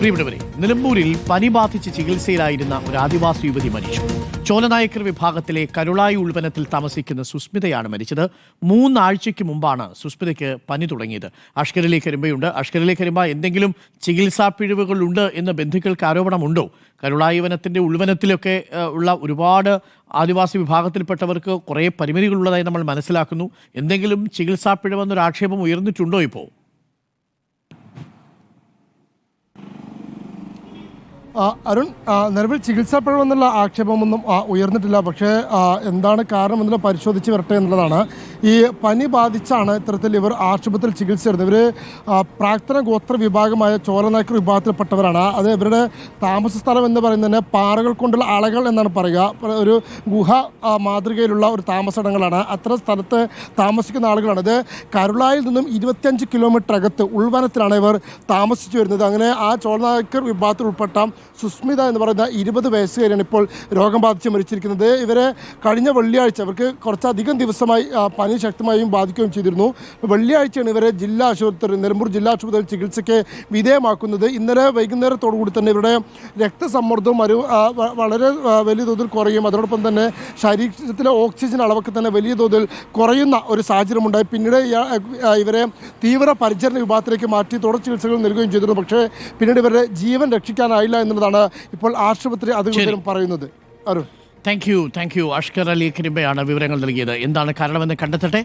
പ്രിയപ്പെട്ടവരെ, നിലമ്പൂരിൽ പനി ബാധിച്ച് ചികിത്സയിലായിരുന്ന ഒരു ആദിവാസി യുവതി മരിച്ചു. ചോലനായ്ക്കർ വിഭാഗത്തിലെ കരുളായി ഉൾവനത്തിൽ താമസിക്കുന്ന സുസ്മിതയാണ് മരിച്ചത്. 3 ആഴ്ചയ്ക്ക് മുമ്പാണ് സുസ്മിതയ്ക്ക് പനി തുടങ്ങിയത്. അഷ്കറിലെ കരിമ്പയുണ്ട്. അഷ്കറിലെ കരിമ്പ, എന്തെങ്കിലും ചികിത്സാ പിഴവുകളുണ്ട് എന്ന് ബന്ധുക്കൾക്ക് ആരോപണമുണ്ടോ? കരുളായി വനത്തിൻ്റെ ഉൾവനത്തിലൊക്കെ ഉള്ള ഒരുപാട് ആദിവാസി വിഭാഗത്തിൽപ്പെട്ടവർക്ക് കുറേ പരിമിതികളുള്ളതായി നമ്മൾ മനസ്സിലാക്കുന്നു. എന്തെങ്കിലും ചികിത്സാ പിഴവെന്നൊരു ആക്ഷേപം ഉയർന്നിട്ടുണ്ടോ ഇപ്പോൾ? അരുൺ, നിലവിൽ ചികിത്സാ പിഴവെന്നുള്ള ആക്ഷേപമൊന്നും ഉയർന്നിട്ടില്ല. പക്ഷേ എന്താണ് കാരണം എന്നുള്ള പരിശോധിച്ച് വരട്ടെ എന്നുള്ളതാണ്. ഈ പനി ബാധിച്ചാണ് ഇത്തരത്തിൽ ഇവർ ആശുപത്രിയിൽ ചികിത്സ എടുത്തത്. ഇവർ പ്രാക്തന ഗോത്ര വിഭാഗമായ ചോലനായ്ക്കർ വിഭാഗത്തിൽപ്പെട്ടവരാണ്. അത് ഇവരുടെ താമസ സ്ഥലം എന്ന് പറയുന്നതിന് പാറകൾ കൊണ്ടുള്ള അളകൾ എന്നാണ് പറയുക. ഒരു ഗുഹ മാതൃകയിലുള്ള ഒരു താമസയിടങ്ങളാണ്. അത്തരം സ്ഥലത്ത് താമസിക്കുന്ന ആളുകളാണ്. ഇത് കരുളായിൽ നിന്നും 25 കിലോമീറ്റർ അകത്ത് ഉൾവനത്തിലാണ് ഇവർ താമസിച്ചു വരുന്നത്. അങ്ങനെ ആ ചോലനായ്ക്കർ വിഭാഗത്തിൽ ഉൾപ്പെട്ട സുസ്മിത എന്ന് പറയുന്ന 20 വയസ്സുകാരിയാണ് ഇപ്പോൾ രോഗം ബാധിച്ച് മരിച്ചിരിക്കുന്നത്. ഇവരെ കഴിഞ്ഞ വെള്ളിയാഴ്ച, അവർക്ക് കുറച്ചധികം ദിവസമായി പനി ശക്തമായും ബാധിക്കുകയും ചെയ്തിരുന്നു. വെള്ളിയാഴ്ചയാണ് ഇവരെ ജില്ലാ ആശുപത്രി, നിലമ്പൂർ ജില്ലാ ആശുപത്രിയിൽ ചികിത്സയ്ക്ക് വിധേയമാക്കുന്നത്. ഇന്നലെ വൈകുന്നേരത്തോടു കൂടി തന്നെ ഇവരുടെ രക്തസമ്മർദ്ദവും വളരെ വലിയ തോതിൽ കുറയും. അതോടൊപ്പം തന്നെ ശരീരത്തിലെ ഓക്സിജൻ അളവൊക്കെ തന്നെ വലിയ തോതിൽ കുറയുന്ന ഒരു സാഹചര്യമുണ്ടായി. പിന്നീട് ഇവരെ തീവ്ര പരിചരണ വിഭാഗത്തിലേക്ക് മാറ്റി തുടർ ചികിത്സകൾ നൽകുകയും ചെയ്തിരുന്നു. പക്ഷേ പിന്നീട് ഇവരുടെ ജീവൻ രക്ഷിക്കാനായില്ല എന്നുള്ളതാണ് ഇപ്പോൾ ആശുപത്രി അധികൃതരും പറയുന്നത്. Arun, thank you. അഷ്കർ അലി കരിമ്പയാണ് വിവരങ്ങൾ നൽകിയത്. എന്താണ് കാരണമെന്ന് കണ്ടെത്തട്ടെ.